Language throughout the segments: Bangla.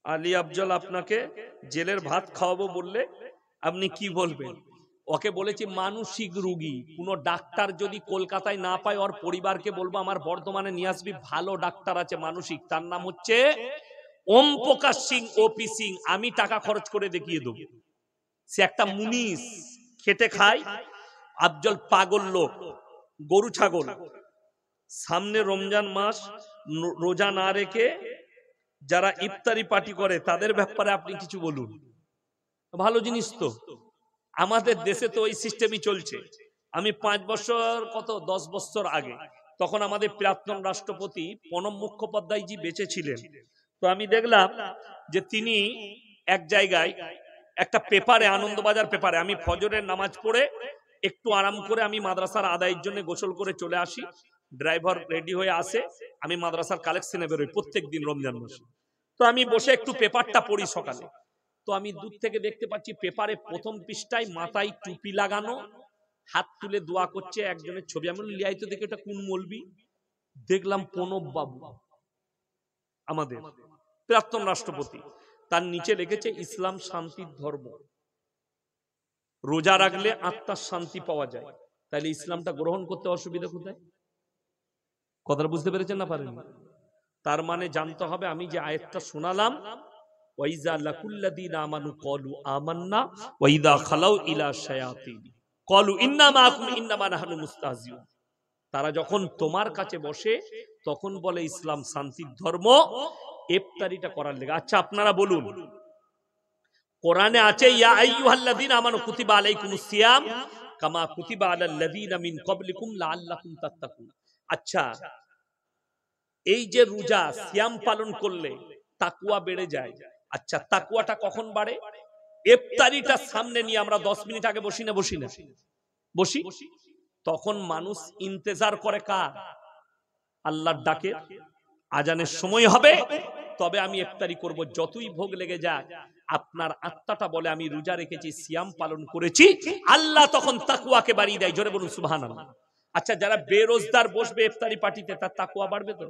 আলী আফজল আপনাকে জেলের ভাত খাওয়াবো বললে আপনি কি বলবেন? ওকে বলেছি মানসিক রোগী, কোন ডাক্তার যদি কলকাতায় না পায় ওর পরিবারকে বলবো আমার বর্ধমানে নিয়ে আসবি, ভালো ডাক্তার আছে মানসিক, তার নাম হচ্ছে ওম প্রকাশ সিং, ওপি সিং, আমি টাকা খরচ করে দেখিয়ে দেবো। সে একটা মুনিশ, খেটে খায়। আফজল পাগল লোক, গরু ছাগল। সামনে রমজান মাস, রোজা না রেখে যারা ইফতারি পার্টি করে তাদের ব্যাপারে আপনি কিছু বলুন। ভালো জিনিস তো, আমাদের দেশে তো ওই সিস্টেমই চলছে। আমি 5 বছর 10 বছর আগে, তখন আমাদের প্রাক্তন রাষ্ট্রপতি প্রণব মুখোপাধ্যায়জি বেঁচে ছিলেন। তো আমি দেখলাম যে তিনি এক জায়গায় একটা পেপারে, আনন্দবাজার পেপারে, আমি ফজরের নামাজ পড়ে একটু আরাম করে আমি মাদ্রাসার আদায়ের জন্য গোসল করে চলে আসি, ড্রাইভার রেডি হয়ে আসে, আমি মাদ্রাসার কালেকশনে বেরোই প্রত্যেক দিন রমজান মাসে। তো আমি বসে একটু পেপারটা পড়ি সকালে। তো আমি দূর থেকে দেখতে পাচ্ছি পেপারে প্রথম পৃষ্ঠায় মাথায় টুপি লাগানো, হাত তুলে দোয়া করছে একজনের ছবি। আমি লিয়াই তো দেখে এটা কোন মৌলবি? দেখলাম প্রণব বাবু, আমাদের প্রাক্তন রাষ্ট্রপতি। তার নিচে লিখেছে ইসলাম শান্তির ধর্ম, রোজা রাখলে আত্মার শান্তি পাওয়া যায়। তাহলে ইসলামটা গ্রহণ করতে অসুবিধা কোথায়? কথাটা বুঝতে পেরেছেন না পারেন? তার মানে জানতে হবে, আমি যে আয়াতটা শোনালাম, ওয়াইজা লাকুল্লাযীনা আমানু ক্বালু আমান্না ওয়াইদা খালাউ ইলা শায়াতিন ক্বালু ইন্না মাআকুম ইন্নামা নাহনু মুস্তাহজিউন। তারা যখন তোমার কাছে বসে তখন বলে ইসলাম শান্তির ধর্ম, ইফতারিটা করার লেগে। আচ্ছা আপনারা বলুন, কোরআনে আছে ইয়া আইয়ুহাল্লাযীনা আমানু কুতিবা আলাইকুমুস সিয়াম কামা কুতিবা আলাল্লাযীনা মিন ক্বাবলিকুম লাআল্লাকুম তাত্তাকুন। আচ্ছা, এই যে রোজা সিয়াম পালন করলে তাকওয়া বেড়ে যায়, আচ্ছা তাকওয়াটা কখন বাড়ে? ইফতারিটা সামনে নিয়ে আমরা 10 মিনিট আগে বসি না বসি, তখন মানুষ ইন্তেজার করে কার? আল্লাহর ডাকে। আজানের সময় হবে তবে আমি ইফতারি করব, যতই ভোগ লেগে যাক আপনার আত্মাটা বলে আমি রোজা রেখেছি, সিয়াম পালন করেছি, আল্লাহ তখন তাকওয়াকে বাড়িয়ে দেয়। জোরে বলুন সুবহানাল্লাহ। আচ্ছা, যারা বেরোজগার বসবে ইফতারি পার্টিতে, তার তাকওয়া বাড়বে তো?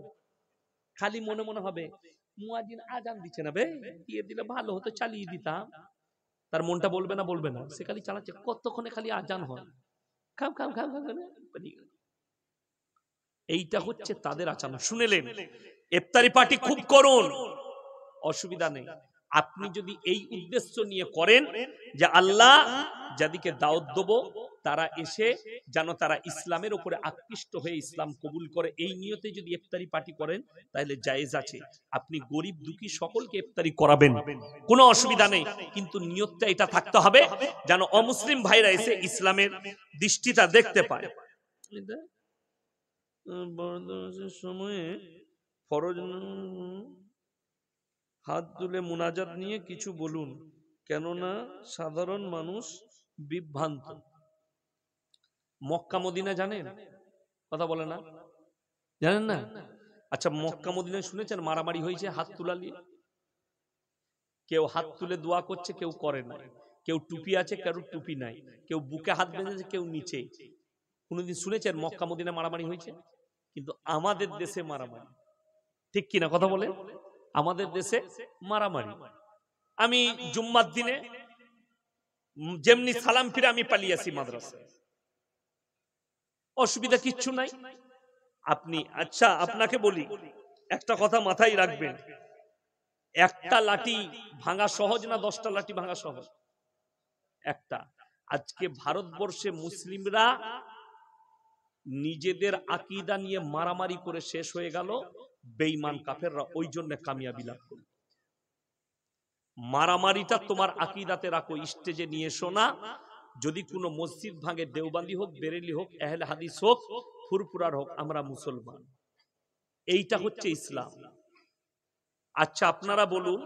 খালি মনে মনে হবে মুয়াজ্জিন আজান দিচ্ছে না, বে দিয়ে দিলে ভালো হতো, চালিয়ে দিতাম। তার মনটা বলবে না? সে খালি চালাচ্ছে, কতক্ষণে খালি আজান হয়, খাম খাম খাম খাম। এইটা হচ্ছে তাদের আচরণ। শুনেলেন, ইফতারি পার্টি খুব করুন, অসুবিধা নেই। আপনি যদি এই উদ্দেশ্য নিয়ে করেন যে আল্লাহ যাদেরকে দাওয়াত দেবো তারা এসে যেন তারা ইসলামের উপরে আকৃষ্ট হয়ে ইসলাম কবুল করে, এই নিয়তে যদি ইফতারি পার্টি করেন তাহলে জায়েজ আছে। আপনি গরিব দুঃখী সকলকে ইফতারি করাবেন, কোনো অসুবিধা নেই, কিন্তু নিয়তটা এটা থাকতে হবে যেন অমুসলিম ভাইরা এসে ইসলামের দৃষ্টিটা দেখতে পায়। সময়ে ফরজ হাত তুলে মুনাজাত নিয়ে কিছু বলুন, কেননা সাধারণ মানুষ বিভ্রান্ত। মক্কা মদিনা জানেন? কথা বলে না, জানেন না? আচ্ছা, মক্কা মদিনায় শুনেছেন মারামারি হয়েছে হাত তুলা নিয়ে? কেউ হাত তুলে দোয়া করছে, কেউ করে না, কেউ টুপি আছে, কেউ টুপি নাই, কেউ বুকে হাত বেঁধেছে, কেউ নিচে। কোনদিন শুনেছেন মক্কা মদিনায় মারামারি হয়েছে? কিন্তু আমাদের দেশে মারামারি, ঠিক কিনা কথা বলে? আমাদের দেশে মারামারি। আমি জুম্মার দিনে যেমনি সালাম ফিরে আমি পালিয়ে আসি মাদ্রাসায়, অসুবিধা কিচ্ছু নাই। আপনি, আচ্ছা আপনাকে বলি একটা কথা মাথায় রাখবেন, একটা লাঠি ভাঙা সহজ না 10টা লাঠি ভাঙা সহজ? একটা। আজকে ভারতবর্ষে মুসলিমরা নিজেদের আকীদা নিয়ে মারামারি করে শেষ হয়ে গেল, বেঈমান কাফেররা ওই জন্য কামিয়াবি লাভ করল। মারামারিটা তোমার আকীদাতে রাখো, স্টেজে নিয়ে এসো না। যদি কোনো মসজিদ ভাঙে, দেওবন্দি হোক, বেরেলি হোক, আহলে হাদিস হোক, ফুরফুরার হোক, আমরা মুসলমান, এইটা হচ্ছে ইসলাম। আচ্ছা আপনারা বলুন,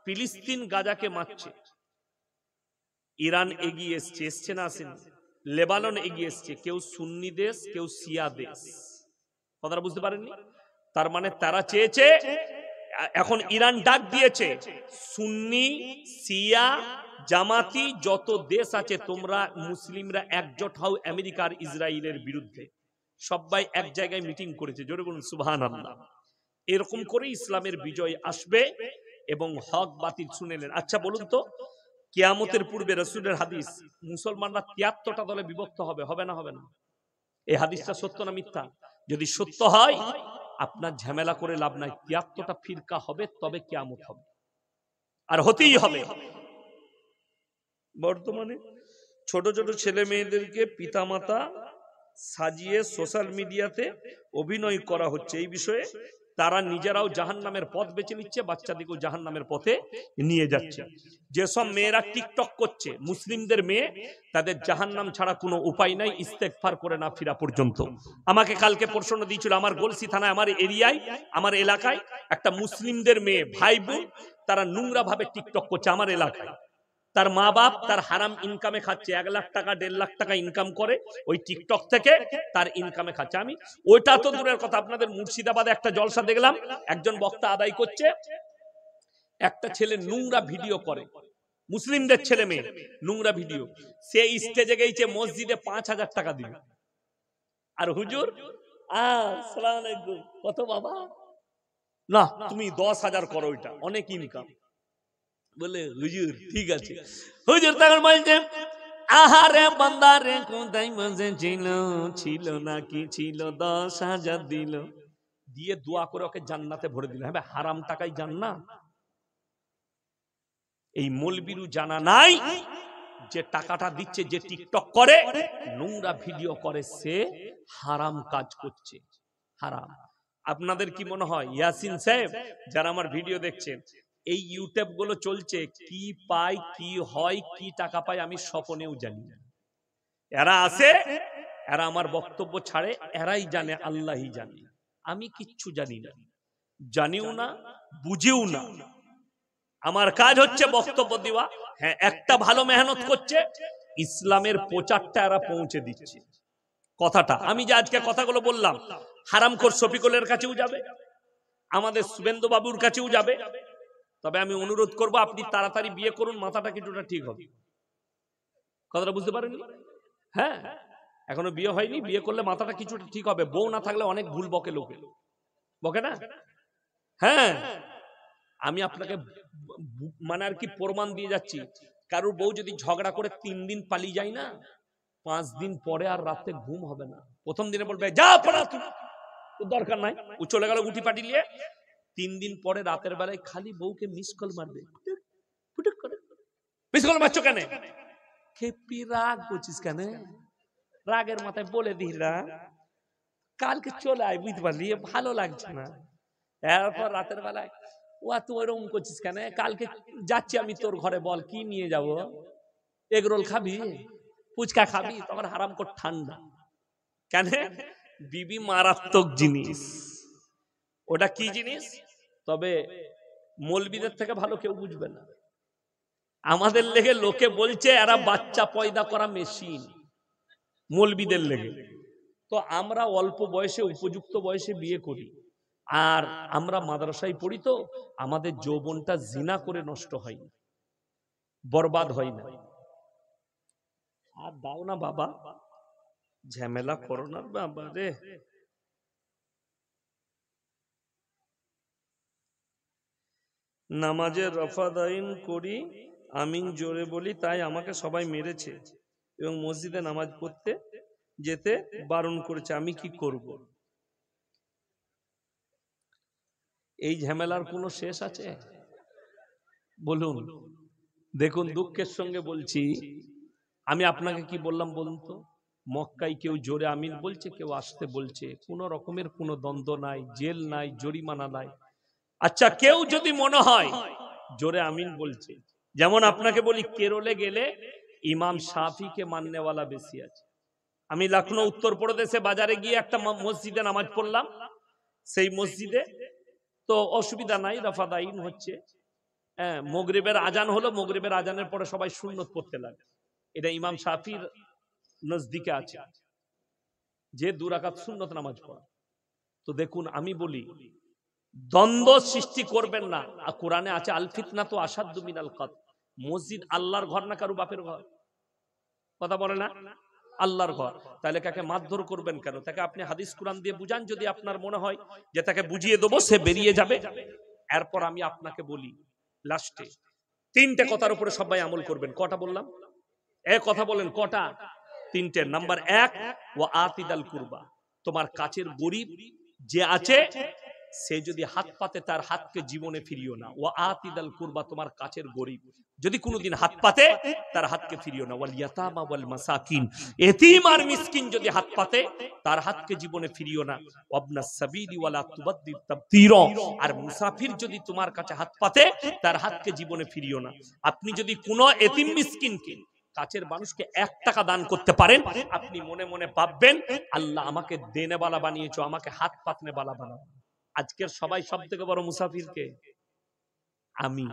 ফিলিস্তিন গাজাকে মারছে, ইরান এগিয়ে এসছে না আসেনি? লেবানন এগিয়ে এসছে, কেউ সুন্নি দেশ, কেউ শিয়া দেশ। কথাটা বুঝতে পারেননি? তার মানে তারা চেয়েছে, এখন ইরান ডাক দিয়েছে সুন্নি শিয়া জামাতি যত দেশ আছে তোমরা মুসলিমরা একজোট হও আমেরিকার ইসরায়েলের বিরুদ্ধে। সবাই এক জায়গায় মিটিং করেছে, জোরে বলুন সুবহানাল্লাহ। এরকম করে ইসলামের বিজয় আসবে এবং হক বাতিল শুনেলেন। আচ্ছা বলুন তো, কিয়ামতের পূর্বে রাসূলের হাদিস, মুসলমানরা 73টা দলে বিভক্ত হবে, হবে না হবে না? এই হাদিসটা সত্য না মিথ্যা? যদি সত্য হয় আপনার ঝামেলা করে লাভ নাই, 73টা ফিরকা হবে, তবে কিয়ামত হবে, আর হতেই হবে। বর্তমানে ছোট ছোট ছেলে মেয়েদেরকে পিতামাতা সাজিয়ে সোশ্যাল মিডিয়াতে অভিনয় করা হচ্ছে, এই বিষয়ে তারা নিজেরাও জাহান্নামের পথ বেছে নিচ্ছে, বাচ্চাদেরকেও জাহান্নামের পথে নিয়ে যাচ্ছে। যেসব মেয়েরা টিকটক করছে, মুসলিমদের মেয়ে, তাদের জাহান্নাম ছাড়া কোনো উপায় নাই ইস্তেগফার করে না ফিরা পর্যন্ত। আমাকে কালকে প্রশ্ন দিয়েছিল, আমার গলসি থানায়, আমার এরিয়ায়, আমার এলাকায় একটা মুসলিমদের মেয়ে ভাই বোন, তারা নোংরা ভাবে টিকটক করছে আমার এলাকায়। তার মা বাপ তার হারাম ইনকামে খাচ্ছে, 1 লাখ টাকা 1.5 লাখ টাকা ইনকাম করে ওই টিকটক থেকে, তার ইনকামে খাচ্ছে। আমি ওইটা তো দূরের কথা, আপনাদের মুর্শিদাবাদে একটা জলসা দেখলাম, একজন বক্তা আদায় করছে, একটা ছেলে নোংরা ভিডিও করে, মুসলিমদের ছেলে মেয়ে নোংরা ভিডিও, সে স্টেজে গেছে, মসজিদে 5,000 টাকা দিল, আর হুজুর আসসালামু আলাইকুম, কত বাবা, না তুমি 10,000 করো, ওইটা অনেক ইনকাম। বলে হুজুর ঠিক আছে। হুজুর তখন বলছে, আহারে বান্দারে কোথায় বসেছিল, ছিল নাকি ছিল, 10,000 দিল, দিয়ে দোয়া করে ওকে জান্নাতে ভরে দিল। হ্যাঁ, হারাম টাকায় জান্নাত। এই মৌলবীরু জানা নাই যে টাকাটা দিচ্ছে, যে টিকটক করে, নোংরা ভিডিও করে, সে হারাম কাজ করছে, হারাম। আপনাদের কি মনে হয় ইয়াসিন সাহেব যারা আমার ভিডিও দেখছেন, এই ইউটিউব গুলো চলছে, কি পায়, কি হয়, কি টাকা পায়, আমি স্বপ্নেও জানি না। এরা আছে, এরা আমার বক্তব্য ছাড়ে, এরাই জানে, আল্লাহই জানে, আমি কিচ্ছু জানি না, জানিও না, বুঝিও না। আমার কাজ হচ্ছে বক্তব্য দেওয়া। হ্যাঁ, একটা ভালো মেহনত করছে, ইসলামের প্রচারটা এরা পৌঁছে দিচ্ছে। কথাটা আমি যে আজকে কথাগুলো বললাম, হারামখোর শফিকুলের কাছেও যাবে, আমাদের শুভেন্দু বাবুর কাছেও যাবে। তবে আমি অনুরোধ করব, আপনি তাড়াতাড়ি বিয়ে করুন, মাথাটা কিছুটা ঠিক হবে। কথাটা বুঝতে পারেননি? হ্যাঁ, এখনো বিয়ে হয়নি, বিয়ে করলে মাথাটা কিছুটা ঠিক হবে। বউ না থাকলে অনেক ভুল বকে লোকে, বকে না? হ্যাঁ, আমি আপনাকে মানে আর কি প্রমাণ দিয়ে যাচ্ছি। কারোর বউ যদি ঝগড়া করে 3 দিন পালিয়ে যায় না, 5 দিন পরে আর রাতে ঘুম হবে না। প্রথম দিনে বলবে যা পড়া, তোর দরকার নাই, ও চলে গেল গুটি পাটি নিয়ে। 3 দিন পরে রাতের বেলায় খালি বউকে মিস কল মারবে, মিস কল মারছো কেন, খেপি রাগ করছিস কেন, রাগের মাথায় বলে দিলা কালকে চলে আয়, বুঝতে পারলি, ভালো লাগছে না। এরপর রাতের বেলায়, ও তুই ওরকম করছিস কেন, কালকে যাচ্ছি আমি তোর ঘরে, বল কি নিয়ে যাব, এগরোল খাবি, ফুচকা খাবি, তখন হারাম কর ঠান্ডা। কেন? বিবি মারাত্মক জিনিস, ওটা কি জিনিস, তবে মৌলবীদের থেকে ভালো কেউ বুঝবে না। আমাদের লেগে লোকে বলছে এরা বাচ্চা পয়দা করা মেশিন, মৌলবীদের লেগে। তো আমরা অল্প বয়সে, উপযুক্ত বয়সে বিয়ে করি, আর আমরা মাদ্রাসায় পড়ি, তো আমাদের যৌবনটা জিনা করে নষ্ট হয় না, বরবাদ হয় না। আর দাও না বাবা, ঝামেলা করো না বাবা রে। নামাজে রফাদাইন করি, আমিন জোরে বলি, তাই আমাকে সবাই মেরেছে এবং মসজিদে নামাজ পড়তে যেতে বারণ করেছে, আমি কি করব? এই ঝামেলার কোনো শেষ আছে? বলুন। দেখুন, দুঃখের সঙ্গে বলছি, আমি আপনাকে কি বললাম বলুন তো, মক্কায় কেউ জোরে আমিন বলছে, কেউ আসতে বলছে, কোনো রকমের কোনো দ্বন্দ্ব নাই, জেল নাই, জরিমানা নাই। আচ্ছা, কেউ যদি মনে হয় জোরে আমিন বলছে, যেমন আপনাকে বলি, কেরলে গেলে ইমাম শাফিকে মাননেওয়ালা বেশি আছে। আমি লখনৌ উত্তরপ্রদেশে বাজারে গিয়ে একটা মসজিদে নামাজ পড়লাম, সেই মসজিদে তো অসুবিধা নাই, রফাদাইন হচ্ছে, হ্যাঁ, মাগরিবের আজান হলো, মাগরিবের আজানের পরে সবাই সুন্নত পড়তে লাগে, এটা ইমাম শাফির নজদিকে আছে, যে 2 রাকাত সুন্নত নামাজ পড়া। তো দেখুন, আমি বলি দ্বন্দ্ব সৃষ্টি করবেন না। কোরআনে আছে, আল ফিতনাতু আশাদ্দু মিনাল কতল। মসজিদ আল্লাহর ঘর না কারো বাপের ঘর? কথা বলে না, আল্লাহর ঘর, তাহলে কাকে মারধর করবেন কেন? তাকে আপনি হাদিস কোরআন দিয়ে বুঝান, যদি আপনার মনে হয় যে তাকে বুঝিয়ে দেবো, সে বেরিয়ে যাবে। এরপর আমি আপনাকে বলি, লাস্টে তিনটে কথার উপরে সবাই আমল করবেন। কটা বললাম? কথা বলেন কটা? তিনটে। নাম্বার এক, ও আতিদাল কুরবা, তোমার কাছের গরিব যে আছে সে যদি হাত পাতে তার হাতকে জীবনে ফিরিও না। ও আতিদাল কুরবা, তোমার কাছের গরিব যদি কোনোদিন হাত পাতে তার হাতকে ফিরিও না। ওয়াল ইয়াতামা ওয়াল মাসাকিন, এতিম আর মিসকিন যদি হাত পাতে তার হাতকে জীবনে ফিরিও না। ওয়াবনাস সাবিলি ওয়ালা তুবাদ্দির তাবদীরা, আর মুসাফির যদি তোমার কাছে হাত পাতে তার হাতকে জীবনে ফিরিও না। আপনি যদি কোনো এতিম মিসকিনকে, কাছের মানুষকে 1 টাকা দান করতে পারেন, আপনি মনে মনে ভাববেন আল্লাহ আমাকে দেনেওয়ালা বানিয়েছো, আমাকে হাত পাতনেওয়ালা বানাও। আজকের সবাই সব থেকে বড় মুসাফিরকে আমি।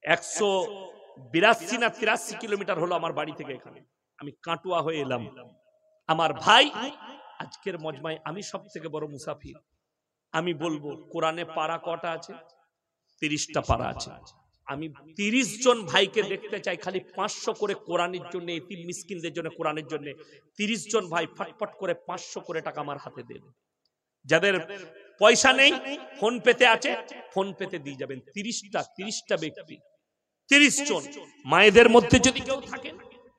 182 না 83 কিলোমিটার হলো আমার বাড়ি থেকে এখানে, আমি কাটুয়া হয়ে এলাম। আমার ভাই, আজকের মজমায় আমি সব থেকে বড় মুসাফির। আমি বলবো কোরআনে পারা কটা আছে? 30টা পারা আছে। আমি 30 জন ভাইকে দেখতে চাই খালি 500 করে কোরআনের জন্য, এতিম মিসকিনদের জন্য কোরআনের জন্য 30 জন ভাই ফটফট করে 500 করে টাকা আমার হাতে দেন। যাদের পয়সা নেই ফোন পেতে আছে, ফোন পেতে দিয়ে যাবেন। 30টা ব্যক্তি, 30 জন। মায়েদের মধ্যে যদি কেউ থাকে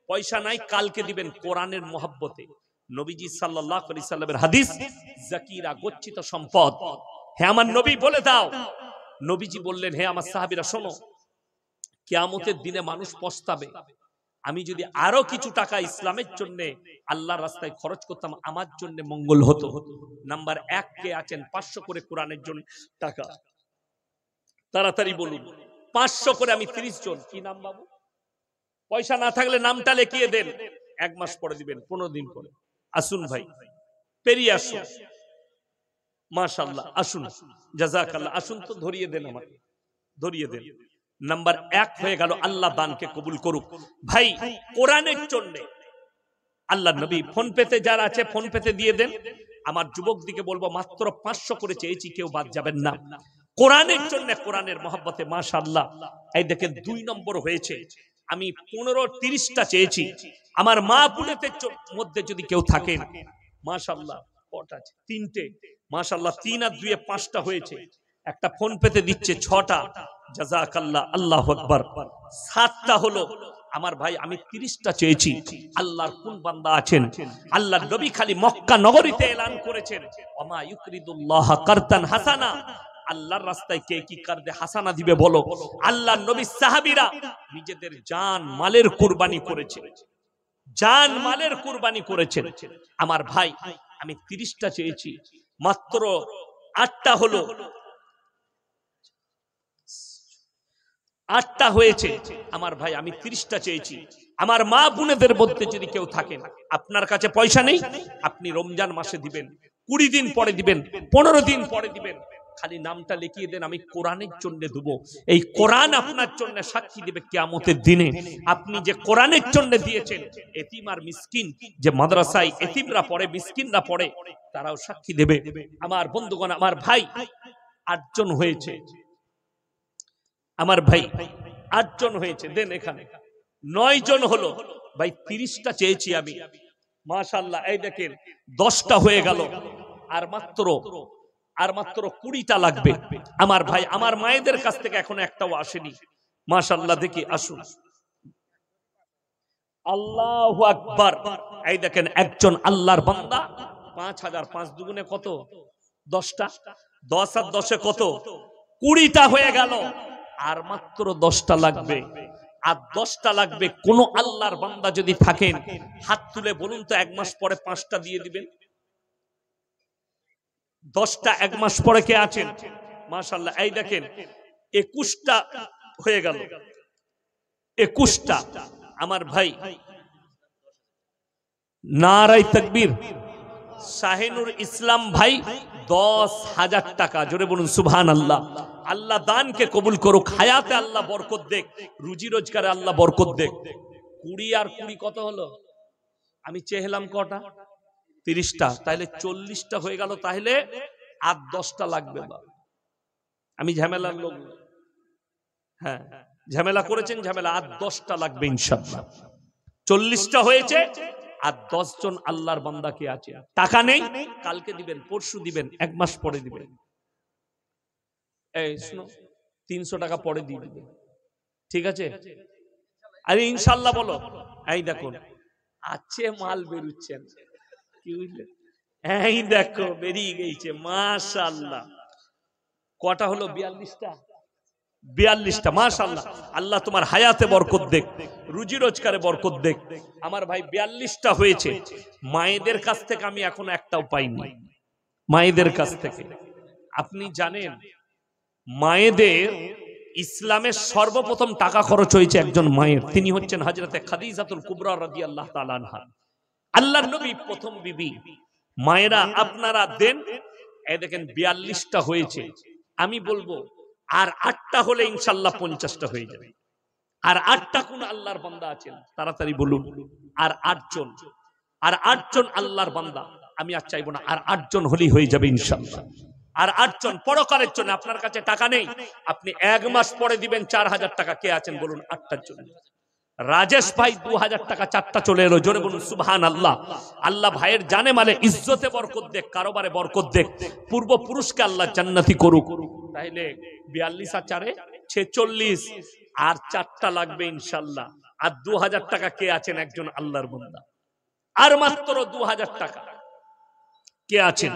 পয়সা নাই, কালকে দিবেন কোরআনের মহব্বতে। নবীজি সাল্লাল্লাহু আলাইহি সাল্লামের হাদিস, জাকিরা গচ্ছিত সম্পদ। হে আমার নবী বলে দাও, নবীজি বললেন হে আমার সাহাবীরা শোনো, কিয়ামতের দিনে মানুষ পস্তাবে, আমি যদি আরো কিছু টাকা ইসলামের জন্য আল্লাহর রাস্তায় খরচ করতাম আমার জন্য মঙ্গল হতো। নাম্বার 1 কে আছেন 500 করে কোরআনের জন্য টাকা? তাড়াতাড়ি বলুন। 500 করে আমি 30 জন। কি নাম বাবু? পয়সা না থাকলে নামটা লিখিয়ে দেন, 1 মাস পরে দিবেন, 15 দিন পরে। আসুন ভাই, পেরিয়ে আসুন। মাশাআল্লাহ, আসুন, জাযাকাল্লাহ। আসুন তো ধরিয়ে দেন, আমাকে ধরিয়ে দেন। নাম্বার 1 হয়ে গেল, আল্লাহ দানকে কবুল করুক। ভাই কোরআনের জন্য আল্লাহ নবী, ফোন পেতে যারা আছে ফোন পেতে দিয়ে দেন। আমার যুবক দিকে বলবো মাত্র 500 করে চেয়েছি, কেউ বাদ যাবেন না। কোরআনের জন্য, কোরআনের মহব্বতে। মাশাআল্লাহ, এই দেখেন 2 নম্বর হয়েছে। আমি 15-30টা চেয়েছি। আমার মা বোনেদের মধ্যে যদি কেউ থাকেন, মাশাআল্লাহ কটা আছে? 3টে। মাশাআল্লাহ, 3 আর 2 5টা হয়েছে। একটা ফোন পেতে দিচ্ছে 6টা। জাযাকাল্লাহ, আল্লাহু আকবার। 7টা হলো। আমার ভাই আমি 30টা চেয়েছি। আল্লাহর কোন বান্দা আছেন, আল্লাহর নবী খালি মক্কা নগরীতে এলান করেছেন, ওমা ইউকরিদুল্লাহ কারদান হাসানা, আল্লাহর রাস্তায় কে কি কারদে হাসানা দিবে বলো? আল্লাহর নবীর সাহাবীরা নিজেদের জান মালের কুরবানি করেছে, জান মালের কুরবানি করেছেন। আমার ভাই আমি 30টা চেয়েছি, মাত্র 8টা হলো। 8টা হয়েছে। আমার ভাই আমি 30টা চেয়েছি। আমার মা বোনেদের মধ্যে যদি কেউ থাকেন, আপনার কাছে পয়সা নেই, আপনি রমজান মাসে দিবেন, 20 দিন পরে দিবেন, 15 দিন পরে দিবেন, খালি নামটা লিখিয়ে দেন, আমি কোরআনের জন্য দেব। এই কোরআন আপনার জন্য সাক্ষী দিবে কিয়ামতের দিনে। আপনি যে কোরআনের জন্য দিয়েছেন, এতিম আর মিসকিন যে মাদ্রাসায় এতিমরা পড়ে, মিসকিনরা পড়ে, তারাও সাক্ষী দেবে। আমার বন্ধুগণ, আমার ভাই 8 জন হয়েছে। আমার ভাই 8 জন হয়েছে, দেন এখানে 9 জন হলো। ভাই 30টা চেয়েছি আমি, মাশাআল্লাহ। এই দেখেন 10টা হয়ে গেল, আর মাত্র 20টা লাগবে। আমার ভাই, আমার মায়েদের কাছ থেকে এখনো একটাও আসেনি। মাশাআল্লাহ, দেখি আসুন। আল্লাহু আকবার। এই দেখেন একজন আল্লাহর বান্দা 5000, 5 দুগুণে কত? 10টা। 10 আর 10 এ কত? 20টা হয়ে গেল, আর মাত্র 10টা লাগবে। আর 10টা লাগবে। কোন আল্লাহর বান্দা যদি থাকেন হাত তুলে বলুন তো 1 মাস পরে 5টা দিয়ে দিবেন। 10টা 1 মাস পরে কে আছেন? মাশাআল্লাহ, এই দেখেন 21টা হয়ে গেল, 21টা। আমার ভাই নারায়ে তাকবীর। শাহিনুর ইসলাম ভাই 10,000 টাকা, জোরে বলুন সুবহানাল্লাহ। আল্লাহ দানকে কবুল করুক, হায়াতে আল্লাহ বরকত দেখ, রুজি রোজগারে আল্লাহ বরকত দেখ। 20 আর 20 কত হলো? আমি চেহলাম কটা? 30টা। তাহলে 40টা হয়ে গেল। তাহলে আর 10টা লাগবে। আমি ঝামেলার লোক, হ্যাঁ ঝামেলা করেছেন, ঝামেলা। আর 10টা লাগবে ইনশাআল্লাহ। 40টা হয়েছে, আর 10 জন আল্লাহর বান্দা কে আছে? টাকা নেই, কালকে দিবেন, পরশু দিবেন, 1 মাস পরে দিবেন। এই শুনো, 300 টাকা পরে দিয়ে দিবে, ঠিক আছে? আরে ইনশাল্লাহ বলো। এই দেখুন আছে মাল বেরুচ্ছেন, কি বুঝলেন? এই দেখো বেরিয়ে গেছে মাশাআল্লাহ। কটা হলো? 42টা। 42টা, মাশাআল্লাহ। আল্লাহ তোমার হায়াতে বরকত দেখ, রুজি রোজগারে বরকত দেখ। আমার ভাই 42টা হয়েছে। মায়েদের কাছ থেকে আমি এখনো একটাও পাইনি, মায়েদের কাছ থেকে। আপনি জানেন মায়েদের ইসলামের সর্বপ্রথম টাকা খরচ হয়েছে একজন মায়ের, তিনি হচ্ছেন হযরতে খাদিজাতুল কুবরা রাদিয়াল্লাহু তাআলা আনহা, আল্লাহর নবী প্রথম বিবি। মায়েরা আপনারা দেন। এই দেখেন 42টা হয়েছে। আমি বলবো আর 8টা হলে ইনশাআল্লাহ 50টা হয়ে যাবে। আর 8টা কোন আল্লাহর বান্দা আছেন তাড়াতাড়ি বলুন। আর 8জন, আর 8জন আল্লাহর বান্দা। আমি আর চাইবো না, আর 8জন হলেই হয়ে যাবে ইনশাআল্লাহ। আর 8জন পরকালের জন্য। আপনার কাছে টাকা নেই, আপনি 1 মাস পরে দিবেন 4000 টাকা। কে আছেন বলুন 8টার জন্য? রাজেশ ভাই 2000 টাকা 4টা চলে এলো, জোরে বলুন সুবহানাল্লাহ। আল্লাহ ভাইয়ের জানে মালে ইজ্জতে বরকত দেখ, কারোবারে বরকত দেখ, পূর্বপুরুষকে আল্লাহ জান্নাতি করুক। তাইলে 42 আর 4 46, আর 4টা লাগবে ইনশাআল্লাহ। আর 2000 টাকা কে আছেন একজন আল্লাহর বান্দা? আর মাত্র 2000 টাকা কে আছেন?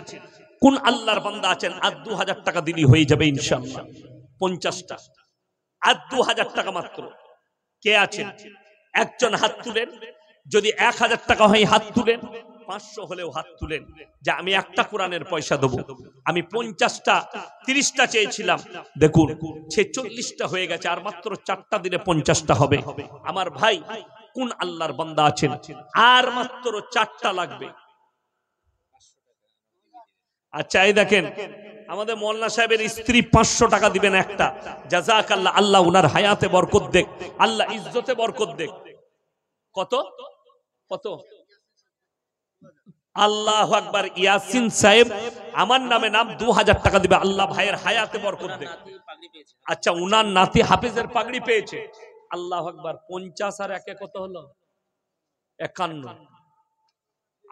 কোন আল্লাহর বান্দা আছেন? আর 2000 টাকা দিলি হয়ে যাবে ইনশাআল্লাহ 50টা। আর 2000 টাকা মাত্র। কে আছেন? একজন হাত তুলেন। যদি 1000 টাকা হয় হাত তুলেন, 500 হলেও হাত তুলেন যে আমি একটা কোরআনের পয়সা দেবো। আমি 50টা 30টা চেয়েছিলাম, দেখুন 46টা হয়ে গেছে, আর মাত্র 4টা দিলে 50টা হবে। আমার ভাই কোন আল্লাহর বান্দা আছেন আর মাত্র 4টা লাগবে? আচ্ছা এই দেখেন আমাদের মোল্লা সাহেবের স্ত্রী 500 টাকা দিবেন একটা। জাযাকাল্লাহ, আল্লাহ উনার হায়াতে বরকত দেখ, আল্লাহ ইজ্জতে বরকত দেখ। কত কত? আল্লাহু আকবার। ইয়াসিন সাহেব আমার নামে নাম 2000 টাকা দিবে, আল্লাহ ভাইয়ের হায়াতে বরকত দেখ। আচ্ছা উনার নাতি হাফেজের পাগড়ি পেয়েছে। আল্লাহু আকবার। 50 আর 1 কত হলো? 51।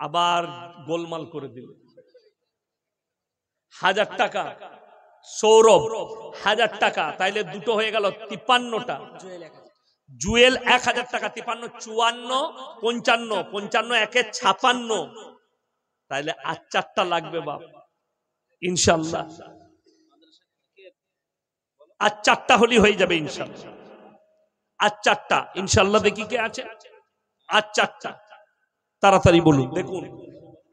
আবার গোলমাল করে দিল। 1000 টাকা সৌরভ, 1000 টাকা, তাইলে দুটো হয়ে গেল 53টা। জুয়েল 1000 টাকা, 53 54 55 55 একে 56, তাইলে আর 4টা লাগবে বাপ ইনশাআল্লাহ। আর 4টা হলি হয়ে যাবে ইনশাআল্লাহ। আর 4টা ইনশাআল্লাহ। দেখি কে আছে আর 4টা, তাড়াতাড়ি বলুন। দেখুন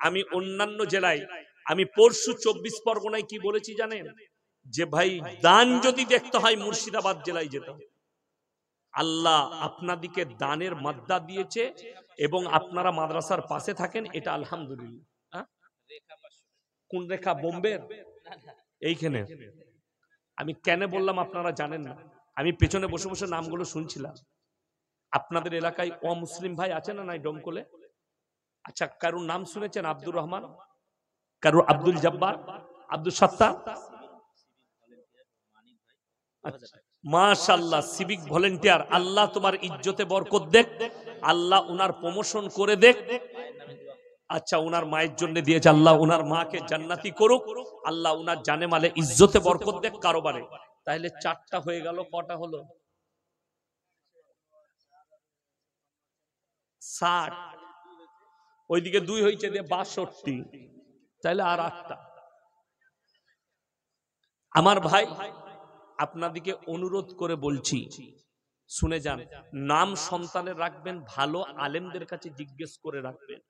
আমি অন্যান্য জেলায়, আমি পরশু 24 পরগনায় কি বলেছি জানেন? যে ভাই দান যদি দেখতে হয় মুর্শিদাবাদ জেলায় যেতে হবে। আল্লাহ আপনাদিকে দানের মাদ্দা দিয়েছে এবং আপনারা মাদ্রাসার পাশে থাকেন, এটা আলহামদুলিল্লাহ। কোন রেখা? বোম্বের এইখানে। আমি কেন বললাম আপনারা জানেন না, আমি পেছনে বসে বসে নামগুলো শুনছিলাম। আপনাদের এলাকায় অমুসলিম ভাই আছে না নাই ডমকলে? আচ্ছা কারুর নাম শুনেছেন? আব্দুর রহমান, কারুর আব্দুল জব্বার, আব্দুল সত্তার? মাশাআল্লাহ, সিভিক ভলেন্টিয়ার। আল্লাহ তোমার ইজ্জতে বরকত দেখ, আল্লাহ উনার প্রমোশন করে দেখ। আচ্ছা উনার মায়ের জন্য দিয়েছে, আল্লাহ উনার মাকে জান্নাতি করুক, আল্লাহ উনার জানে মালে ইজ্জতে বরকত দেখ কারোবারে। তাহলে 4টা হয়ে গেল। কটা হলো? 60। ওইদিকে 2 হয়েছে, দিয়ে 62, তাহলে আর 8টা। আমার ভাই আপনাদিকে অনুরোধ করে বলছি, শুনে যান। নাম সন্তানের রাখবেন ভালো আলেমদের কাছে জিজ্ঞেস করে রাখবেন।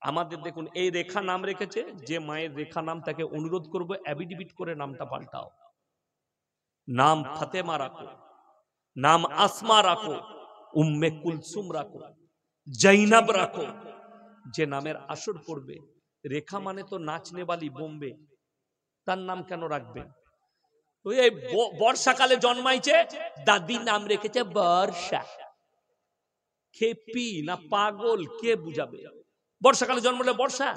আমাদের দেখুন এই রেখা নাম রেখেছে, যে মায়ের রেখা নাম তাকে অনুরোধ করবো অ্যাফিডেভিট করে নামটা পাল্টাও। নাম ফাতেমা রাখো, নাম আসমা রাখো, উম্মে কুলসুম রাখো, জৈনব রাখো। যে নামের আসর পড়বে, রেখা মানে তো নাচনেবালি বোম্বে, তার নাম কেন রাখবেন? ওই বর্ষাকালে জন্মাইছে, দাদি নাম রেখেছে বর্ষা। খেপি না পাগল কে বুঝাবে? বর্ষাকালে জন্মলে বর্ষা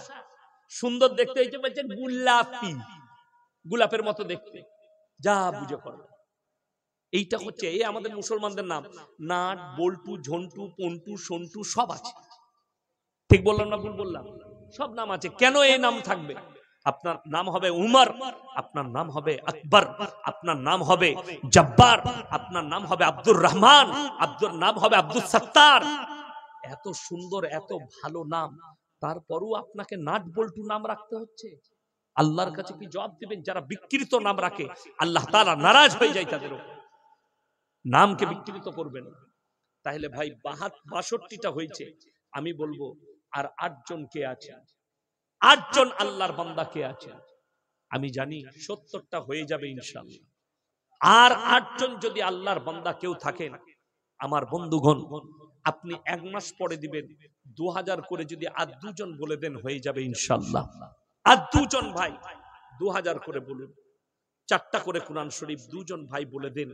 সুন্দর দেখতে হয়েছে, বলছে গোলাপি, গোলাপের মতো দেখতে, যা বুঝে পড়ো। এইটা হচ্ছে এই আমাদের মুসলমানদের নাম। নাট, বল্টু, ঝন্টু, পন্টু, সন্টু সব আছে। ঠিক বললাম না ভুল বললাম? সব নাম আছে। কেন এই নাম থাকবে? আপনার নাম হবে উমর, আপনার নাম হবে আকবর, আপনার নাম হবে জব্বার, আপনার নাম হবে আব্দুর রহমান, আপনার নাম হবে আব্দুল সত্তার। এত সুন্দর এত ভালো নাম, তারপরও আপনাকে নাট বল্টু নাম রাখতে হচ্ছে। আল্লাহর কাছে কি জবাব দিবেন? যারা বিকৃত নাম রাখে আল্লাহ তাআলা নারাজ হয়ে যায় তাদের উপর। নামকে বিকৃত করবেন। তাহলে ভাই 62টা হয়েছে। আমি বলবো আর 8 জন কে আছে? 8 জন আল্লাহর বান্দা কে আছে? আমি জানি 70টা হয়ে যাবে ইনশাআল্লাহ। আর 8 জন যদি আল্লাহর বান্দা কেউ থাকেন, আমার বন্ধুগণ, আপনি 1 মাস পরে দিবেন 2000 করে, যদি আর 2 জন বলে দেন হয়ে যাবে ইনশাআল্লাহ। আর 2 জন ভাই 2000 করে বলুন, 4টা করে কুরআন শরীফ 2 জন ভাই বলে দেন।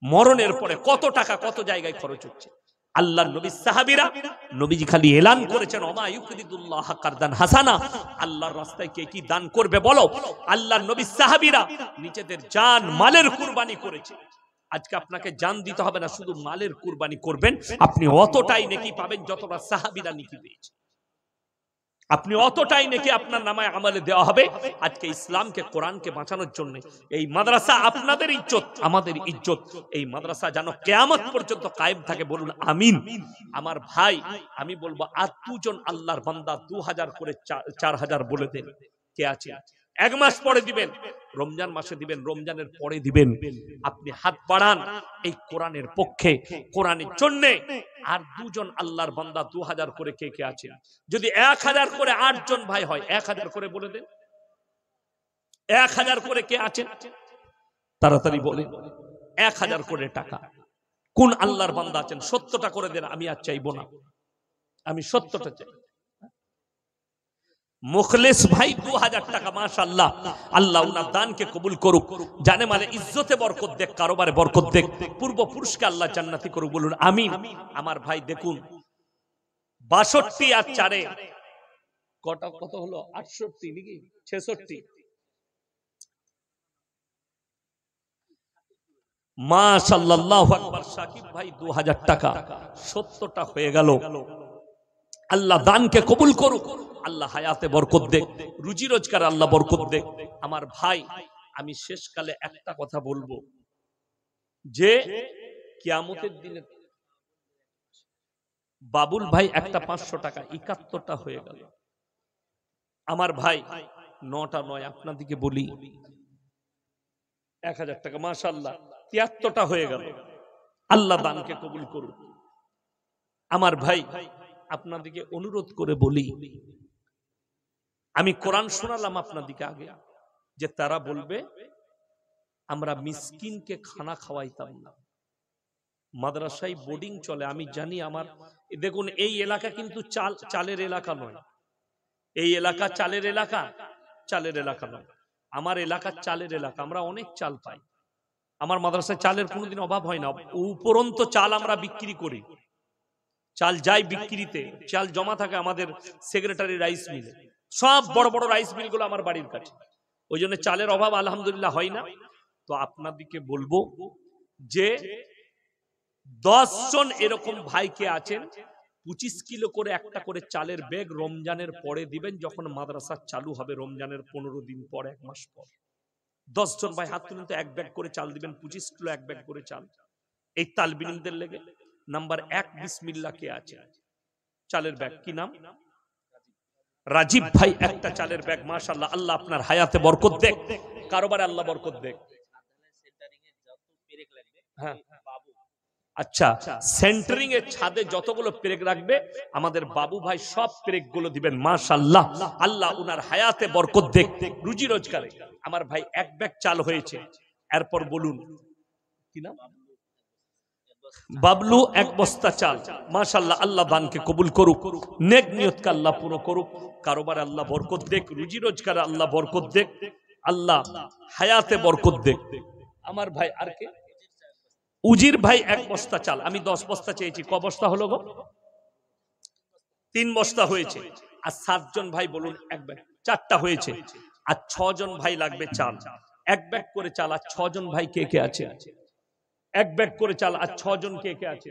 মরণের পরে কত টাকা কত জায়গায় খরচ হচ্ছে। আল্লাহর নবী সাহাবীরা, নবীজি খালি এলান করেছেন ওমা ইউকরিদুল্লাহ কারদান হাসানা, আল্লাহর রাস্তায় কে কি দান করবে বলো। আল্লাহর নবী সাহাবীরা নিজেদের জান মালের কুরবানি করেছে। আজকে আপনাকে জান দিতে হবে না, শুধু মালের কুরবানি করবেন, আপনি অতটাই নেকি পাবেন যতটা সাহাবীরা নেকি পেয়েছে। আপনি অতটাই নেকি আপনার নামায় আমলে দেওয়া হবে। আজকে ইসলামকে কোরআনকে বাঁচানোর জন্য এই মাদ্রাসা আপনাদের ইজ্জত আমাদের ইজ্জত, এই মাদ্রাসা যেন কিয়ামত পর্যন্ত কায়েম থাকে, বলুন আমিন। আমার ভাই আমি বলবো আর 2 জন আল্লাহর বান্দা 2000 করে 4000 বলে দেন কে আছে? 1 মাস পরে দিবেন, রমজান মাসে দিবেন, রমজানের পরে দিবেন। আপনি হাত বাড়ান এই কোরআনের পক্ষে, কোরআনের জন্য। আর 2 জন আল্লাহর বান্দা 2000 করে কে কে আছে? যদি 1000 করে 8 জন ভাই হয়, 1000 করে বলে দেন। 1000 করে কে আছেন? তাড়াতাড়ি বলেন। 1000 করে টাকা কোন আল্লাহর বান্দা আছেন? 70টা করে দেন, আমি আর চাইবো না, আমি 70টা চাই। মুখলেস ভাই 2000 টাকা, মাশাআল্লাহ, আল্লাহ উনার দানকে কবুল করুক, জানে মানে ইজ্জতে বরকত দেখ, কারোবারে বরকত দেখ, পূর্বপুরুষকে আল্লাহ জান্নাতি করুক, বলুন আমিন। আমার ভাই দেখুন 62 আর 4 কত কত হলো? 68 নাকি 66? মাশাআল্লাহ, আল্লাহু আকবার। সাকিব ভাই 2000 টাকা, 70টা হয়ে গেল। আল্লাহ দানকে কবুল করুক, আল্লাহ হায়াতে বরকত দেখ, রুজি রোজগার আল্লাহ বরকত দেখ। আমার ভাই আমি শেষকালে একটা কথা বলবো, যে কিয়ামতের দিনে বাবুল ভাই একটা 500 টাকা, 71টা হয়ে গেল। আমার ভাই 9টা নয়, আপনাদিকে বলি 1000 টাকা, মাশাআল্লাহ 73টা হয়ে গেল। আল্লাহ দানকে কবুল করুক। আমার ভাই আপনাদিকে অনুরোধ করে বলি, আমি কোরআন শোনালাম আপনাদিকে আগে, যে তারা বলবে আমরা মিসকিনকে খানা খাওয়াইতাম না, মাদ্রাসায় বোর্ডিং চলে। আমি জানি আমার, দেখুন এই এলাকা কিন্তু চালের এলাকা নয়, এই এলাকা চালের এলাকা, চালের এলাকা নয়, আমার এলাকা চালের এলাকা। আমরা অনেক চাল পাই, আমার মাদ্রাসায় চালের কোনোদিন অভাব হয় না। উপরন্ত চাল আমরা বিক্রি করি, চাল যাই বিক্রিতে, চাল জমা থাকে আমাদের সেক্রেটারি রাইস মিলে, সব বড় বড় রাইস মিল গুলো আমার বাড়ির কাছে, ওই জন্য চালের অভাব আলহামদুলিল্লাহ হয় না। তো আপনাদিকে বলবো যে 10 জন এরকম ভাইকে আছেন, 25 কিলো করে একটা করে চালের ব্যাগ রমজানের পরে দিবেন, যখন মাদ্রাসা চালু হবে রমজানের 15 দিন পর, 1 মাস পর। 10 জন ভাই হাত তুলুন তো, 1 ব্যাগ করে চাল দিবেন, 25 কিলো 1 ব্যাগ করে চাল, এই তালবিনদের লেগে। নাম্বার 1 বিসমিল্লাহ কে আছে? চালের ব্যাগ, কি নাম? রাজীব ভাই একটা চালের ব্যাগ, মাশাআল্লাহ, আল্লাহ আপনার হায়াতে বরকত দেখ, কারোবারে আল্লাহ বরকত দেখ। হ্যাঁ আচ্ছা, সেন্টারিং এর ছাদে যতগুলো পেরেক রাখবে আমাদের বাবু ভাই সব পেরেক গুলো দিবেন, মাশাআল্লাহ, আল্লাহ উনার হায়াতে বরকত দেখ, রুজি রোজগারে। আমার ভাই 1 ব্যাগ চাল হয়েছে, এরপর বলুন কি নাম? বাবলু 1 বস্তা চাল, মাশাআল্লাহ, আল্লাহ দানকে কবুল করুক, নেক নিয়তকে আল্লাহ পুরো করুক, কারোবারে আল্লাহ বরকত দেখ, রুজি রোজগারে আল্লাহ বরকত দেখ, আল্লাহ হায়াতে বরকত দেখ। আমার ভাই আর কে? উজির ভাই 1 বস্তা চাল, আমি 10 বস্তা চেয়েছি, ক বস্তা হলো গো? 3 বস্তা হয়েছে। আর 7 জন ভাই বলুন 1 ব্যাগ, 4টা হয়েছে। আর 6 জন ভাই লাগবে চাল, 1 ব্যাগ করে চাল। আর 6 জন ভাই কে কে আছে? 1 ব্যাগ করে চাল। আর 6 জন কে কে আছে?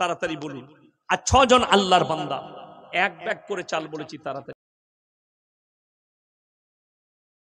তাড়াতাড়ি বলুন। আর 6 জন আল্লাহর বান্দা 1 ব্যাগ করে চাল বলেছি, তাড়াতাড়ি।